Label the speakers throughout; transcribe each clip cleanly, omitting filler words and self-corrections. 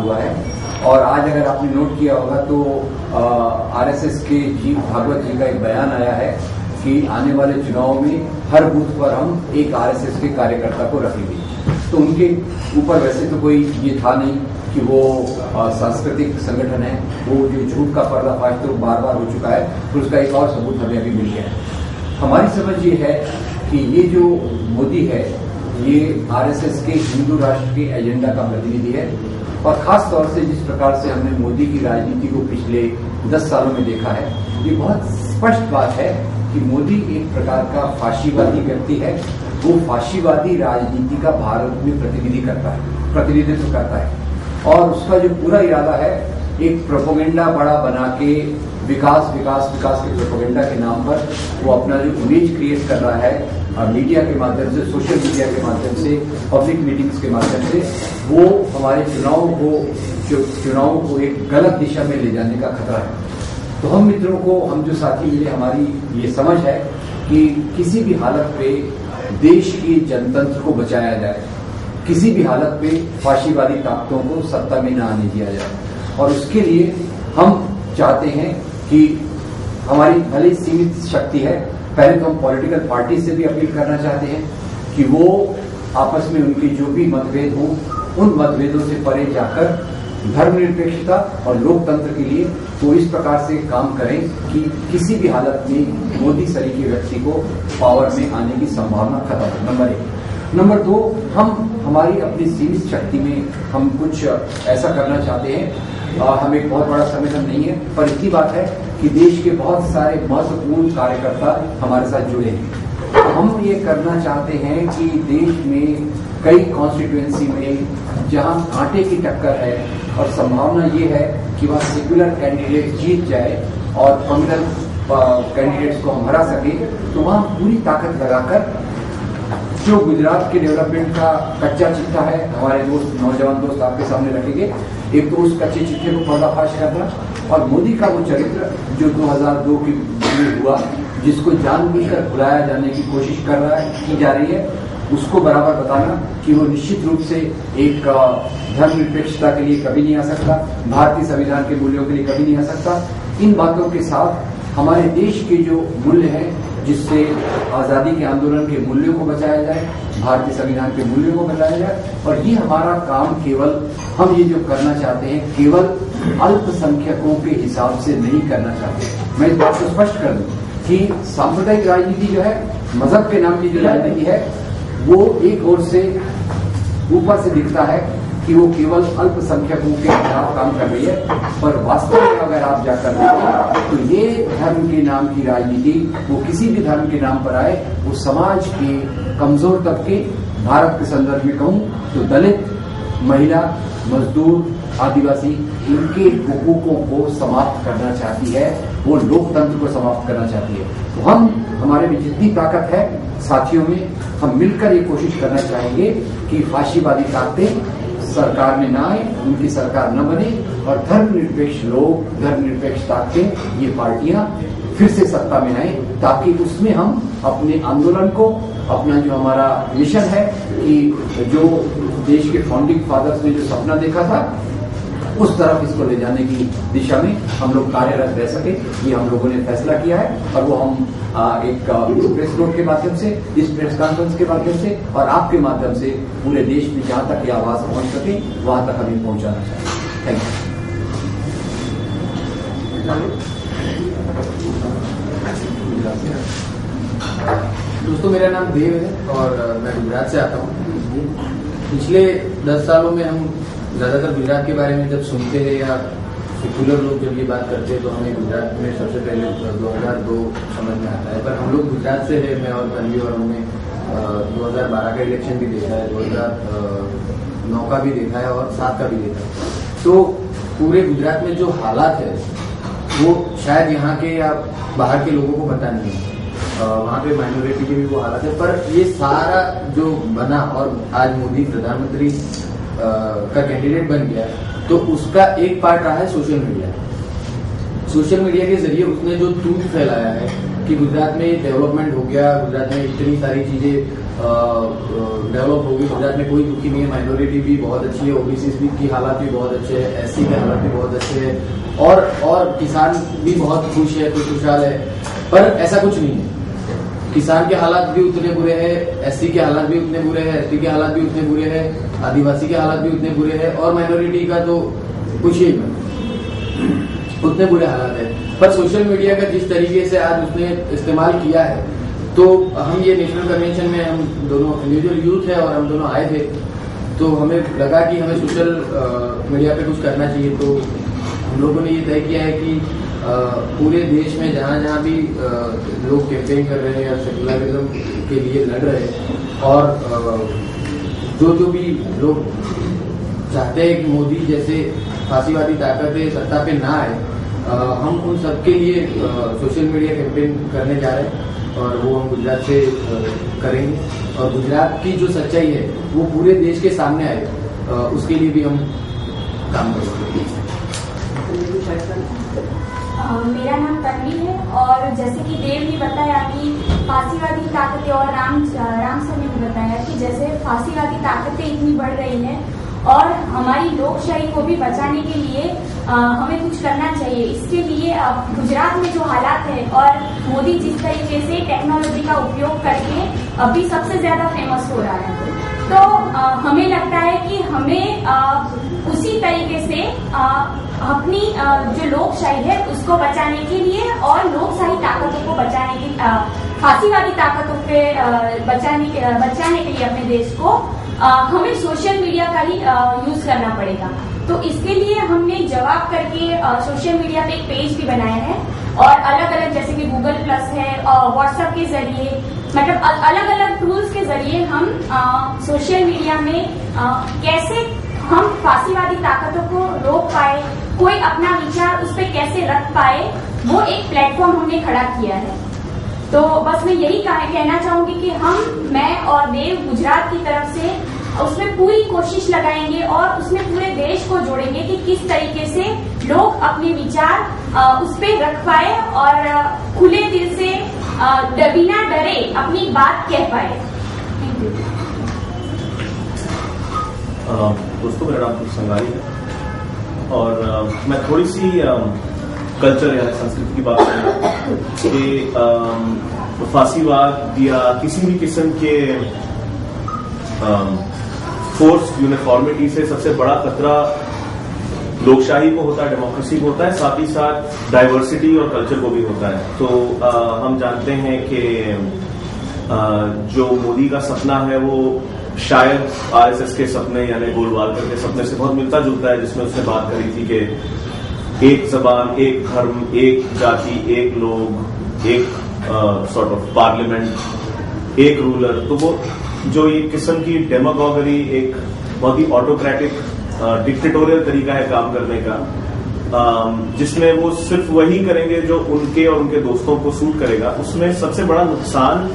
Speaker 1: हुआ है। और आज अगर आपने नोट किया होगा तो आरएसएस के जी भागवत जी का एक बयान आया है कि आने वाले चुनाव में हर बूथ पर हम एक आरएसएस के कार्यकर्ता को रखेंगे। तो उनके ऊपर वैसे तो कोई ये था नहीं कि वो सांस्कृतिक संगठन है, वो जो झूठ का पर्दाफाश तो बार बार हो चुका है, तो उसका एक और सबूत हमें अभी मिल गया है। हमारी समझ ये है कि ये जो मोदी है ये आरएसएस के हिंदू राष्ट्र के एजेंडा का प्रतिनिधि है। और खास तौर से जिस प्रकार से हमने मोदी की राजनीति को पिछले 10 सालों में देखा है, ये बहुत स्पष्ट बात है कि मोदी एक प्रकार का फाशीवादी व्यक्ति है। वो फाशीवादी राजनीति का भारत में प्रतिनिधित्व करता है और उसका जो पूरा इरादा है एक प्रोपेगेंडा बड़ा बना के विकास के प्रोपेगेंडा के नाम पर वो अपना जो इमेज क्रिएट कर रहा है मीडिया के माध्यम से, सोशल मीडिया के माध्यम से, पब्लिक मीटिंग्स के माध्यम से, वो हमारे चुनाव को एक गलत दिशा में ले जाने का खतरा है। तो हम मित्रों को, हम जो साथी मिले, हमारी ये समझ है कि किसी भी हालत पे देश की जनतंत्र को बचाया जाए, किसी भी हालत पे फाशीवादी ताकतों को सत्ता में न आने दिया जाए। और उसके लिए हम चाहते हैं कि हमारी भले सीमित शक्ति है, पहले तो हम पॉलिटिकल पार्टी से भी अपील करना चाहते हैं कि वो आपस में उनके जो भी मतभेद हो, उन मतभेदों से परे जाकर धर्मनिरपेक्षता और लोकतंत्र के लिए वो इस प्रकार से काम करें कि किसी भी हालत में मोदी सरीखे व्यक्ति को पावर में आने की संभावना खत्म हो। नंबर 1। नंबर 2, हम हमारी अपनी सीमित शक्ति में हम कुछ ऐसा करना चाहते हैं। हम एक बहुत बड़ा संगठन नहीं है, पर इतनी बात है कि देश के बहुत सारे महत्वपूर्ण कार्यकर्ता हमारे साथ जुड़े हैं। हम ये करना चाहते हैं कि देश में कई कॉन्स्टिट्यूएंसी में जहां कांटे की टक्कर है और संभावना ये है कि वहां सेक्युलर कैंडिडेट जीत जाए और कम्युनल कैंडिडेट्स को हम हरा सके, तो वहां पूरी ताकत लगाकर जो गुजरात के डेवलपमेंट का कच्चा चिट्ठा है, हमारे दोस्त, नौजवान दोस्त आपके सामने रखेंगे। एक तो उस कच्चे चिट्ठे को पर्दाफाश करना, और मोदी का वो चरित्र जो 2002 में हुआ, जिसको जानबूझकर भुलाया जाने की कोशिश की जा रही है, उसको बराबर बताना कि वो निश्चित रूप से एक धर्मनिरपेक्षता के लिए कभी नहीं आ सकता, भारतीय संविधान के मूल्यों के लिए कभी नहीं आ सकता। इन बातों के साथ हमारे देश के जो मूल्य हैं, जिससे आजादी के आंदोलन के मूल्यों को बचाया जाए, भारतीय संविधान के मूल्यों को बचाया जाए। और ये हमारा काम केवल, हम ये जो करना चाहते हैं, केवल अल्पसंख्यकों के हिसाब से नहीं करना चाहते। मैं इस बात को स्पष्ट कर दूं कि सांप्रदायिक राजनीति जो है, मजहब के नाम की जो राजनीति है, वो एक ओर से ऊपर से दिखता है कि वो केवल अल्पसंख्यकों के खिलाफ काम कर रही है, पर वास्तव में अगर आप जाकर देखें तो ये धर्म के नाम की राजनीति, वो किसी भी धर्म के नाम पर आए, वो समाज के कमजोर तबके, भारत के संदर्भ में कहूं तो दलित, महिला, मजदूर, आदिवासी, इनके हुकूकों को समाप्त करना चाहती है, वो लोकतंत्र को समाप्त करना चाहती है। तो हम, हमारे में जितनी ताकत है साथियों में, हम मिलकर ये कोशिश करना चाहेंगे कि फाशीवादी ताकतें सरकार में न आए, उनकी सरकार न बने, और धर्मनिरपेक्ष लोग, धर्मनिरपेक्ष ताकतें, ये पार्टियां फिर से सत्ता में आए, ताकि उसमें हम अपने आंदोलन को, अपना जो हमारा मिशन है कि जो देश के फाउंडिंग फादर्स ने जो सपना देखा था, उस तरफ इसको ले जाने की दिशा में हम लोग कार्यरत रह सके। ये हम लोगों ने फैसला किया है, और वो हम एक प्रेस नोट के माध्यम से, इस प्रेस कॉन्फ्रेंस के माध्यम से, और आपके माध्यम से पूरे देश में जहां तक ये आवाज पहुंच सके, वहां तक हमें पहुंचाना चाहिए। Thank
Speaker 2: you. दोस्तों, मेरा नाम देव है और मैं गुजरात से आता हूँ। पिछले 10 सालों में हम ज्यादातर गुजरात के बारे में जब सुनते हैं या सेक्युलर लोग जब ये बात करते हैं, तो हमें गुजरात में सबसे पहले 2002 समझ में आता है। पर हम लोग गुजरात से है, मैं और तन्वी, और हमने 2012 का इलेक्शन भी देखा है, 2009 का भी देखा है और 7 का भी देखा है। तो पूरे गुजरात में जो हालात है वो शायद यहाँ के या बाहर के लोगों को पता नहीं है। वहाँ पे माइनॉरिटी के भी वो हालात है, पर ये सारा जो बना और आज मोदी प्रधानमंत्री का कैंडिडेट बन गया, तो उसका एक पार्ट रहा है सोशल मीडिया। सोशल मीडिया के जरिए उसने जो तूत फैलाया है कि गुजरात में डेवलपमेंट हो गया, गुजरात में इतनी सारी चीजें डेवलप होगी। गुजरात में कोई दुखी नहीं है, माइनॉरिटी भी बहुत अच्छी है, ओबीसी की हालात भी बहुत अच्छे है, एससी के हालात भी बहुत अच्छे है, और किसान भी बहुत खुश है, खुशहाल है। पर ऐसा कुछ नहीं है, किसान के हालात भी उतने बुरे हैं, एससी के हालात भी उतने बुरे हैं, एसटी के हालात भी उतने बुरे हैं, आदिवासी के हालात भी उतने बुरे हैं, और माइनॉरिटी का तो कुछ ही उतने बुरे हालात है। पर सोशल मीडिया का जिस तरीके से आज उसने इस्तेमाल किया है, तो हम ये नेशनल कन्वेंशन में हम दोनों इंडिविजुअल यूथ है और हम दोनों आए थे, तो हमें लगा कि हमें सोशल मीडिया पे कुछ करना चाहिए। तो हम लोगों ने ये तय किया है कि पूरे देश में जहाँ भी लोग कैंपेन कर रहे हैं या सेकुलरिज्म के लिए लड़ रहे हैं, और जो भी लोग चाहते हैं कि मोदी जैसे फांसीवादी ताकतें सत्ता पे ना आए, हम उन सबके लिए सोशल मीडिया कैंपेन करने जा रहे हैं, और वो हम गुजरात से करेंगे, और गुजरात की जो सच्चाई है वो पूरे देश के सामने आए, उसके लिए भी हम काम करेंगे।
Speaker 3: मेरा नाम तन्वी है, और जैसे कि देव ने बताया कि फांसीवादी ताकतें, और राम सर ने भी बताया कि जैसे फांसीवादी ताकतें इतनी बढ़ रही हैं, और हमारी लोकशाही को भी बचाने के लिए हमें कुछ करना चाहिए। इसके लिए गुजरात में जो हालात है, और मोदी जिस तरीके से टेक्नोलॉजी का उपयोग करके अभी सबसे ज्यादा फेमस हो रहा है, तो हमें लगता है कि हमें उसी तरीके से अपनी जो लोकशाही है उसको बचाने के लिए, और लोकशाही ताकतों को बचाने की, फांसीवादी ताकतों पे बचाने के लिए अपने देश को हमें सोशल मीडिया का ही यूज करना पड़ेगा। तो इसके लिए हमने जवाब करके सोशल मीडिया पे एक पेज भी बनाया है, और अलग अलग जैसे कि गूगल प्लस है, व्हाट्सएप के जरिए, मतलब अलग अलग टूल्स के जरिए हम सोशल मीडिया में कैसे हम फांसीवादी ताकतों को रोक पाए, कोई अपना विचार उस पर कैसे रख पाए, वो एक प्लेटफॉर्म हमने खड़ा किया है। तो बस मैं यही कहना चाहूंगी कि मैं और देव गुजरात की तरफ से उसमें पूरी कोशिश लगाएंगे, और उसमें पूरे देश को जोड़ेंगे कि किस तरीके से लोग अपने विचार उस पर रख पाए, और खुले दिल से बिना डरे अपनी बात कह पाए। Thank you.
Speaker 4: दोस्तों, मेरा नाम संगारी है, और मैं थोड़ी सी कल्चर या संस्कृति की बात करूँ कि फांसीवाद या किसी भी किस्म के फोर्स यूनिफॉर्मिटी से सबसे बड़ा खतरा लोकशाही को होता है, डेमोक्रेसी को होता है, साथ ही साथ डाइवर्सिटी और कल्चर को भी होता है। तो हम जानते हैं कि जो मोदी का सपना है वो शायद आरएसएस के सपने यानी गोलवालकर के सपने से बहुत मिलता जुलता है, जिसमें उसने बात करी थी कि एक जबान, एक धर्म, एक जाति, एक लोग, एक सॉर्ट ऑफ पार्लियामेंट, एक रूलर। तो वो जो एक किस्म की डेमागोगरी, एक बहुत ही ऑटोक्रेटिक डिक्टेटोरियल तरीका है काम करने का, जिसमें वो सिर्फ वही करेंगे जो उनके और उनके दोस्तों को सूट करेगा। उसमें सबसे बड़ा नुकसान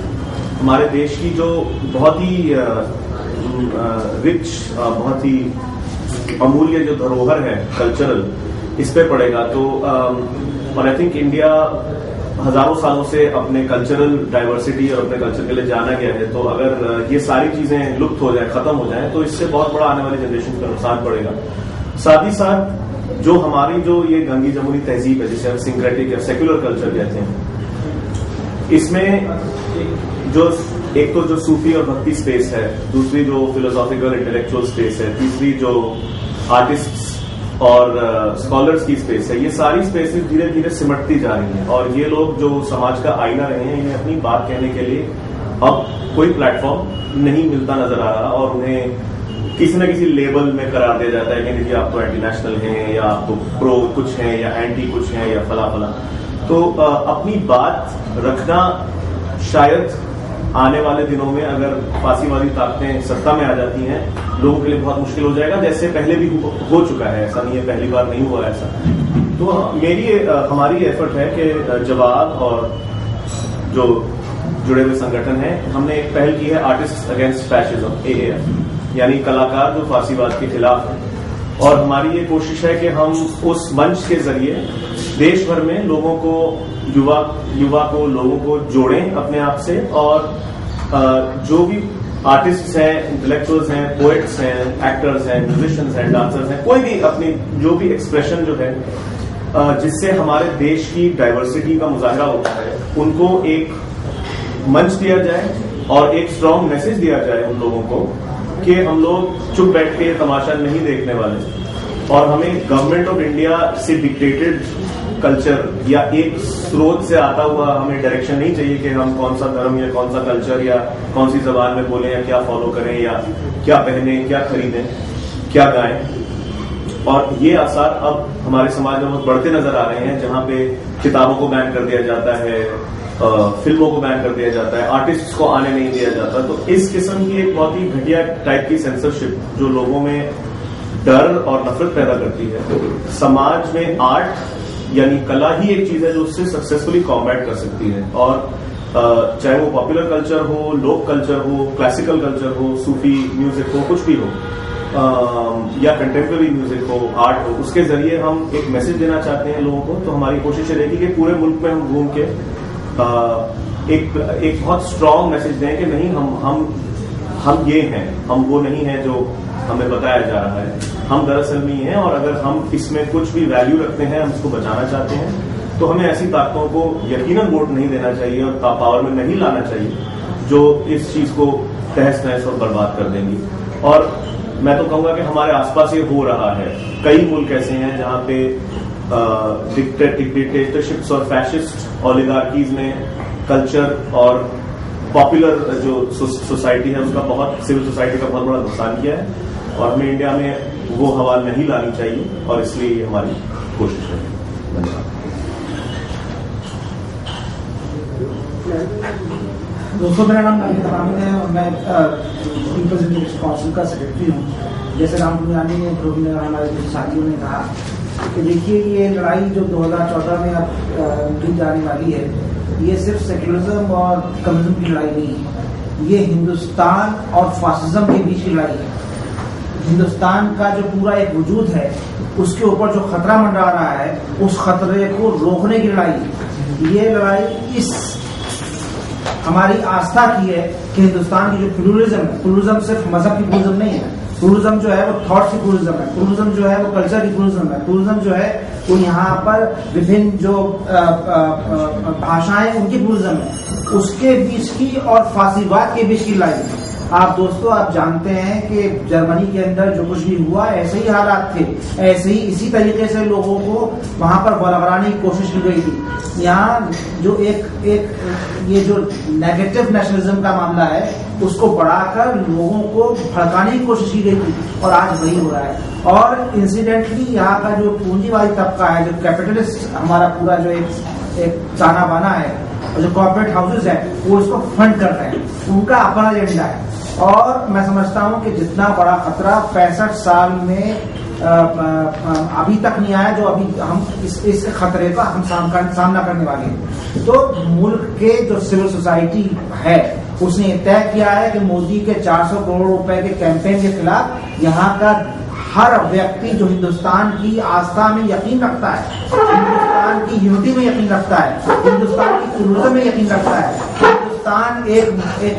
Speaker 4: हमारे देश की जो बहुत ही रिच, बहुत ही अमूल्य जो धरोहर है कल्चरल, इस पे पड़ेगा। तो और आई थिंक इंडिया हजारों सालों से अपने कल्चरल डाइवर्सिटी और अपने कल्चर के लिए जाना गया है। तो अगर ये सारी चीजें लुप्त हो जाए, खत्म हो जाए, तो इससे बहुत बड़ा आने वाली जनरेशन का नुकसान पड़ेगा। साथ ही साथ जो हमारी जो ये गंगी जमुनी तहजीब है, जिसे हम सिंक्रेटिक या सेक्युलर कल्चर कहते हैं, इसमें जो एक तो जो सूफी और भक्ति स्पेस है, दूसरी जो फिलोसॉफिकल इंटेलेक्चुअल स्पेस है, तीसरी जो आर्टिस्ट्स और स्कॉलर्स की स्पेस है, ये सारी स्पेसेस धीरे धीरे सिमटती जा रही हैं। और ये लोग जो समाज का आईना रहे हैं, इन्हें अपनी बात कहने के लिए अब कोई प्लेटफॉर्म नहीं मिलता नजर आ रहा, और उन्हें किसी न किसी लेबल में करार दिया जाता है कि देखिए आप तो एंटी नेशनल हैं, या आप तो प्रो कुछ हैं, या एंटी कुछ हैं, या फला फला। तो अपनी बात रखना शायद आने वाले दिनों में अगर फांसीवादी ताकतें सत्ता में आ जाती हैं, लोगों के लिए बहुत मुश्किल हो जाएगा, जैसे पहले भी हो चुका है। ऐसा नहीं है पहली बार नहीं हुआ ऐसा। तो हमारी एफर्ट है कि जवाब और जो जुड़े हुए संगठन हैं, हमने एक पहल की है आर्टिस्ट अगेंस्ट फैशिज्म, AAF, यानी कलाकार जो फांसीवाद के खिलाफ है। और हमारी ये कोशिश है कि हम उस मंच के जरिए देश भर में लोगों को, युवा को, लोगों को जोड़ें अपने आप से, और जो भी आर्टिस्ट्स हैं, इंटेलेक्चुअल्स हैं, पोएट्स हैं, एक्टर्स हैं, म्यूजिशियंस हैं, डांसर्स हैं, कोई भी अपनी जो भी एक्सप्रेशन जो है जिससे हमारे देश की डाइवर्सिटी का मुजाहरा होता है, उनको एक मंच दिया जाए और एक स्ट्रांग मैसेज दिया जाए उन लोगों को कि हम लोग चुप बैठ के तमाशा नहीं देखने वाले और हमें गवर्नमेंट ऑफ इंडिया से डिक्टेटेड कल्चर या एक स्रोत से आता हुआ हमें डायरेक्शन नहीं चाहिए कि हम कौन सा धर्म या कौन सा कल्चर या कौन सी जबान में बोलें या क्या फॉलो करें या क्या पहने, क्या खरीदें, क्या गाएं। और ये आसार अब हमारे समाज में बहुत बढ़ते नजर आ रहे हैं, जहां पे किताबों को बैन कर दिया जाता है, फिल्मों को बैन कर दिया जाता है, आर्टिस्ट्स को आने नहीं दिया जाता। तो इस किस्म की एक बहुत ही घटिया टाइप की सेंसरशिप जो लोगों में डर और नफरत पैदा करती है, समाज में आर्ट यानी कला ही एक चीज है जो उससे सक्सेसफुली कॉम्बैट कर सकती है। और चाहे वो पॉपुलर कल्चर हो, लोक कल्चर हो, क्लासिकल कल्चर हो, सूफी म्यूजिक हो, कुछ भी हो, या कंटेम्प्रेरी म्यूजिक हो, आर्ट हो, उसके जरिए हम एक मैसेज देना चाहते हैं लोगों को। तो हमारी कोशिश रहेगी कि पूरे मुल्क में हम घूम के एक बहुत स्ट्रांग मैसेज दें कि नहीं, हम ये हैं, हम वो नहीं हैं जो हमें बताया जा रहा है, हम दरअसल में ही हैं। और अगर हम इसमें कुछ भी वैल्यू रखते हैं, हम इसको बचाना चाहते हैं, तो हमें ऐसी ताकतों को यकीनन वोट नहीं देना चाहिए और पावर में नहीं लाना चाहिए जो इस चीज को तहस नहस और बर्बाद कर देंगी। और मैं तो कहूंगा कि हमारे आसपास ये हो रहा है। कई मुल्क ऐसे हैं जहां पे डिक्टेटरशिप्स और फैशिस्ट ओलिगार्कीज ने कल्चर और पॉपुलर जो सोसाइटी है उसका सिविल सोसाइटी का बहुत बड़ा नुकसान किया है। और हमें इंडिया में वो हवा नहीं लानी चाहिए और इसलिए ये हमारी कोशिश है। धन्यवाद।
Speaker 5: दोस्तों, मेरा नाम नाहिद हामिद है और मैं रिप्रेजेंटेटिव काउंसिल का सेक्रेटरी हूँ। जैसे राम पुनियानी ने, हमारे कुछ साथियों ने कहा कि देखिए, ये लड़ाई जो 2014 में अब जीत जाने वाली है, ये सिर्फ सेक्युलरिज्म और कम्युनिज्म की लड़ाई नहीं है, ये हिंदुस्तान और फासिज्म के बीच की लड़ाई है। हिंदुस्तान का जो पूरा एक वजूद है, उसके ऊपर जो खतरा मंडरा रहा है, उस खतरे को रोकने की लड़ाई है। ये लड़ाई इस हमारी आस्था की है कि हिंदुस्तान की जो प्लूरलिज्म है, प्लूरलिज्म सिर्फ मजहब की प्लूरलिज्म नहीं है, प्लूरलिज्म जो है वो थॉट्स की प्लूरलिज्म है, प्लूरलिज्म जो है वो कल्चर की प्लूरलिज्म है, प्लूरलिज्म जो है वो यहाँ पर विभिन्न जो भाषाएं उनकी प्लूरलिज्म है, उसके बीच की और फासीवाद के बीच की लड़ाई है। आप दोस्तों, आप जानते हैं कि जर्मनी के अंदर जो कुछ भी हुआ, ऐसे ही हालात थे, ऐसे ही इसी तरीके से लोगों को वहां पर बरकराने की कोशिश की गई थी। यहाँ जो एक ये जो नेगेटिव नेशनलिज्म का मामला है, उसको बढ़ाकर लोगों को भड़काने की कोशिश की गई थी और आज वही हो रहा है। और इंसिडेंटली यहाँ का जो पूंजीवादी तबका है, जो कैपिटलिस्ट हमारा पूरा जो एक ताना बाना है, और जो कॉर्पोरेट हाउसेज है, वो इसको फंड कर रहे हैं, उनका अपना एजेंडा है। और मैं समझता हूँ कि जितना बड़ा खतरा 65 साल में अभी तक नहीं आया, जो अभी हम इस खतरे का हम सामना करने वाले हैं। तो मुल्क के जो सिविल सोसाइटी है, उसने तय किया है कि मोदी के 400 करोड़ रुपए के कैंपेन के खिलाफ यहाँ का हर व्यक्ति जो हिंदुस्तान की आस्था में यकीन रखता है, हिंदुस्तान की यूनिटी में यकीन रखता है, हिंदुस्तान की प्लूरलिज्म में यकीन रखता है, हिंदुस्तान एक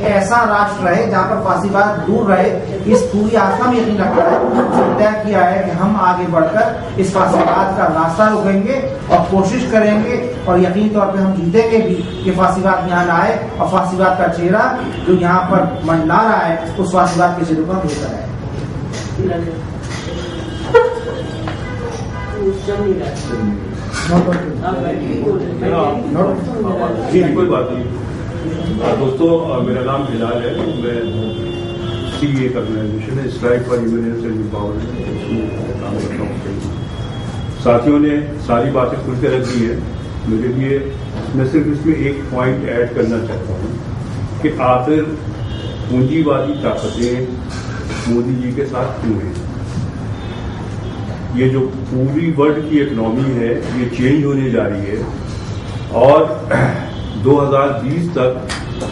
Speaker 5: ऐसा राष्ट्र है जहाँ पर फासीवाद दूर रहे, इस पूरी आस्था में यकीन रखता है। उसने तय किया है कि हम आगे बढ़कर इस फासीवाद का रास्ता रोकेंगे और कोशिश करेंगे और यकीन तौर पे हम जीतेंगे भी कि फासीवाद यहाँ लाए और फासीवाद का चेहरा जो यहाँ पर मंडला रहा है, उस फासीवाद के चेहरे को हम धोता है।
Speaker 6: जी, कोई बात नहीं। दोस्तों, मेरा नाम हिलाल है, मैं CEA ऑर्गेनाइजेशन है, strike for human rights and empowerment, काम करता हूँ। साथियों ने सारी बातें खुल के रख दी है। मेरे लिए मैं सिर्फ इसमें एक पॉइंट ऐड करना चाहता हूँ कि आखिर पूंजीवादी ताकतें मोदी जी के साथ क्यों हैं। ये जो पूरी वर्ल्ड की इकोनॉमी है, ये चेंज होने जा रही है और 2020 तक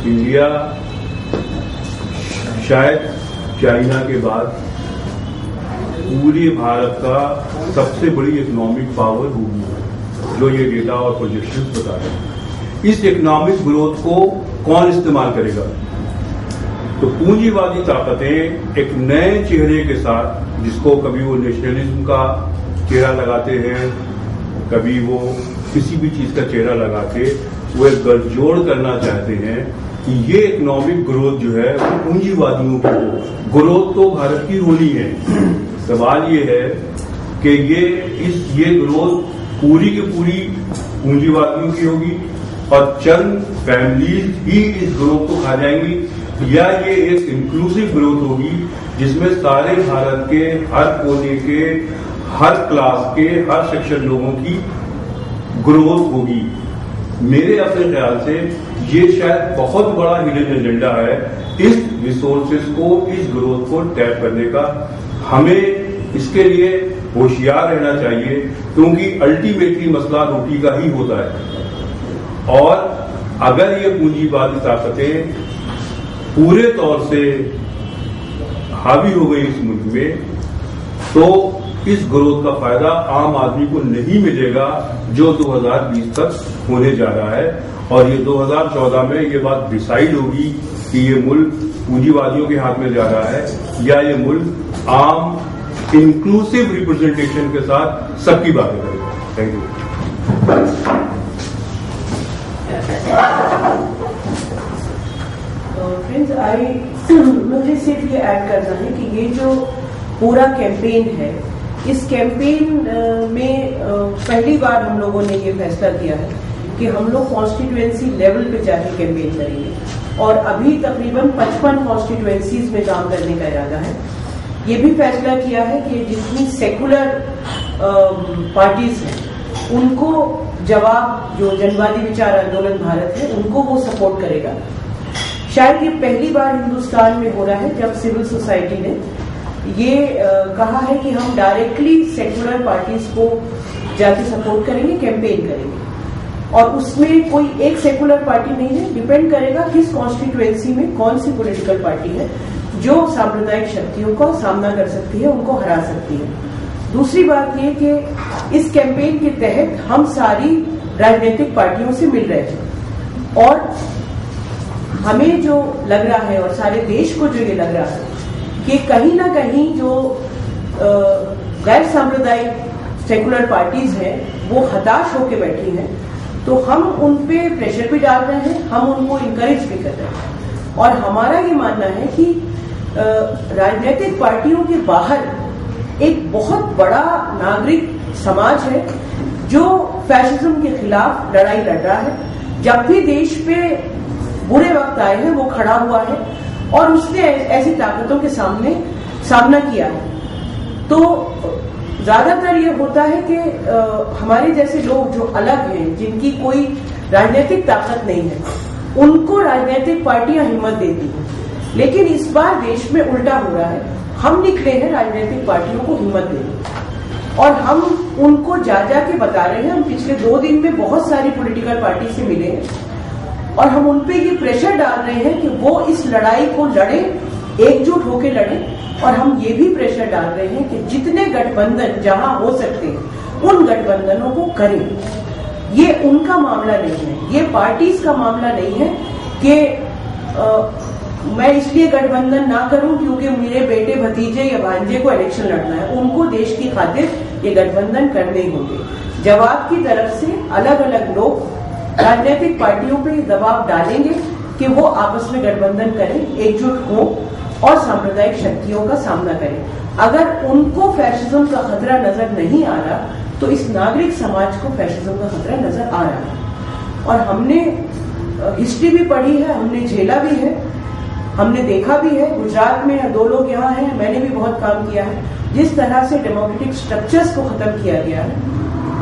Speaker 6: इंडिया शायद चाइना के बाद पूरे भारत का सबसे बड़ी इकोनॉमिक पावर होगी, जो ये डेटा और प्रोजेक्शंस बता रहे हैं। इस इकोनॉमिक ग्रोथ को कौन इस्तेमाल करेगा? तो पूंजीवादी ताकतें एक नए चेहरे के साथ, जिसको कभी वो नेशनलिज्म का चेहरा लगाते हैं, कभी वो किसी भी चीज का चेहरा लगा के वो एक गठजोड़ करना चाहते हैं कि ये इकोनॉमिक ग्रोथ जो है वो पूंजीवादियों की हो। ग्रोथ तो भारत की होनी है, सवाल ये है कि ये ग्रोथ पूरी की पूरी पूंजीवादियों की होगी और चंद फैमिलीज ही इस ग्रोथ को खा जाएंगी, या ये एक इंक्लूसिव ग्रोथ होगी जिसमें सारे भारत के हर कोने के, हर क्लास के, हर सेक्शन लोगों की ग्रोथ होगी। मेरे अपने ख्याल से ये शायद बहुत बड़ा हिडन एजेंडा है इस रिसोर्सेज को, इस ग्रोथ को टैप करने का। हमें इसके लिए होशियार रहना चाहिए, क्योंकि अल्टीमेटली मसला रोटी का ही होता है। और अगर ये पूंजीवादी ताकतें पूरे तौर से हावी हो गई इस मुल्क में, तो इस ग्रोथ का फायदा आम आदमी को नहीं मिलेगा जो 2020 तक होने जा रहा है। और ये 2014 में ये बात डिसाइड होगी कि ये मुल्क पूंजीवादियों के हाथ में जा रहा है या ये मुल्क आम इंक्लूसिव रिप्रेजेंटेशन के साथ सबकी बातें करेगा। Thank you.
Speaker 7: फ्रेंड्स, मुझे सिर्फ ये ऐड करना है कि ये जो पूरा कैंपेन है, इस कैंपेन में पहली बार हम लोगों ने ये फैसला किया है कि हम लोग कॉन्स्टिट्यूएंसी लेवल पे जाके कैंपेन करेंगे और अभी तकरीबन 55 कॉन्स्टिट्यूएंसीज में काम करने का इरादा है। ये भी फैसला किया है कि जितनी सेकुलर पार्टीज हैं उनको जवाब, जो जनवादी विचार आंदोलन भारत है, उनको वो सपोर्ट करेगा। शायद ये पहली बार हिंदुस्तान में हो रहा है जब सिविल सोसाइटी ने ये कहा है कि हम डायरेक्टली सेकुलर पार्टीज को जाके सपोर्ट करेंगे, कैंपेन करेंगे। और उसमें कोई एक सेकुलर पार्टी नहीं है, डिपेंड करेगा किस कॉन्स्टिट्यूएंसी में कौन सी पॉलिटिकल पार्टी है जो सांप्रदायिक शक्तियों का सामना कर सकती है, उनको हरा सकती है। दूसरी बात ये कि इस कैंपेन के तहत हम सारी राजनीतिक पार्टियों से मिल रहे हैं और हमें जो लग रहा है और सारे देश को जो ये लग रहा है कि कहीं ना कहीं जो गैर सांप्रदायिक सेकुलर पार्टीज हैं वो हताश होकर बैठी हैं, तो हम उन पे प्रेशर भी डाल रहे हैं, हम उनको इंकरेज भी कर रहे हैं। और हमारा ये मानना है कि राजनीतिक पार्टियों के बाहर एक बहुत बड़ा नागरिक समाज है जो फैशिज्म के खिलाफ लड़ाई लड़ रहा है। जब भी देश पे बुरे वक्त आए हैं वो खड़ा हुआ है और उसने ऐसी ताकतों के सामना किया है। तो ज्यादातर ये होता है कि हमारे जैसे लोग जो अलग हैं, जिनकी कोई राजनीतिक ताकत नहीं है, उनको राजनीतिक पार्टियां हिम्मत देती हैं। लेकिन इस बार देश में उल्टा हो रहा है, हम निकले हैं राजनीतिक पार्टियों को हिम्मत देने और हम उनको जा के बता रहे हैं। हम पिछले 2 दिन में बहुत सारी पॉलिटिकल पार्टी से मिले हैं और हम उनपे ये प्रेशर डाल रहे हैं कि वो इस लड़ाई को लड़े, एकजुट होकर लड़े। और हम ये भी प्रेशर डाल रहे हैं कि जितने गठबंधन जहां हो सकते हैं उन गठबंधनों को करें। ये उनका मामला नहीं है, ये पार्टीज का मामला नहीं है कि मैं इसलिए गठबंधन ना करूं क्योंकि मेरे बेटे भतीजे या भांजे को इलेक्शन लड़ना है। उनको देश की खातिर ये गठबंधन करने होंगे। जवाब की तरफ से अलग अलग लोग राजनीतिक पार्टियों पे दबाव डालेंगे कि वो आपस में गठबंधन करें, एकजुट हों और सांप्रदायिक शक्तियों का सामना करें। अगर उनको फैशिज्म का खतरा नजर नहीं आ रहा तो इस नागरिक समाज को फैशिज्म का खतरा नजर आ रहा है। और हमने हिस्ट्री भी पढ़ी है, हमने झेला भी है, हमने देखा भी है। गुजरात में 2 लोग यहाँ हैं, मैंने भी बहुत काम किया है। जिस तरह से डेमोक्रेटिक स्ट्रक्चर्स को खत्म किया गया है,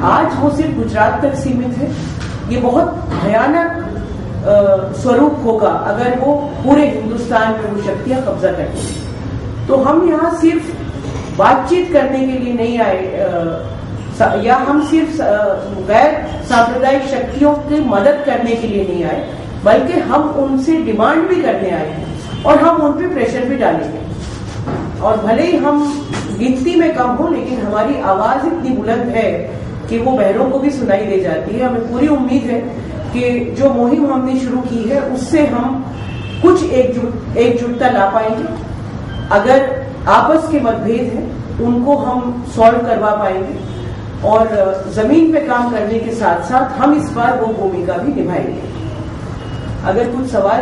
Speaker 7: आज वो सिर्फ गुजरात तक सीमित है। ये बहुत भयानक स्वरूप होगा अगर वो पूरे हिंदुस्तान में वो शक्तियां कब्जा करें। तो हम यहाँ सिर्फ बातचीत करने के लिए नहीं आए या हम सिर्फ गैर सांप्रदायिक शक्तियों की मदद करने के लिए नहीं आए, बल्कि हम उनसे डिमांड भी करने आए हैं और हम उन पे प्रेशर भी डालेंगे। और भले ही हम गिनती में कम हो, लेकिन हमारी आवाज इतनी बुलंद है कि वो बहरों को भी सुनाई दे जाती है। हमें पूरी उम्मीद है कि जो मुहिम हमने शुरू की है उससे हम कुछ एकजुटता ला पाएंगे। अगर आपस के मतभेद हैं उनको हम सॉल्व करवा पाएंगे और जमीन पे काम करने के साथ साथ हम इस बार वो भूमिका भी निभाएंगे। अगर कुछ सवाल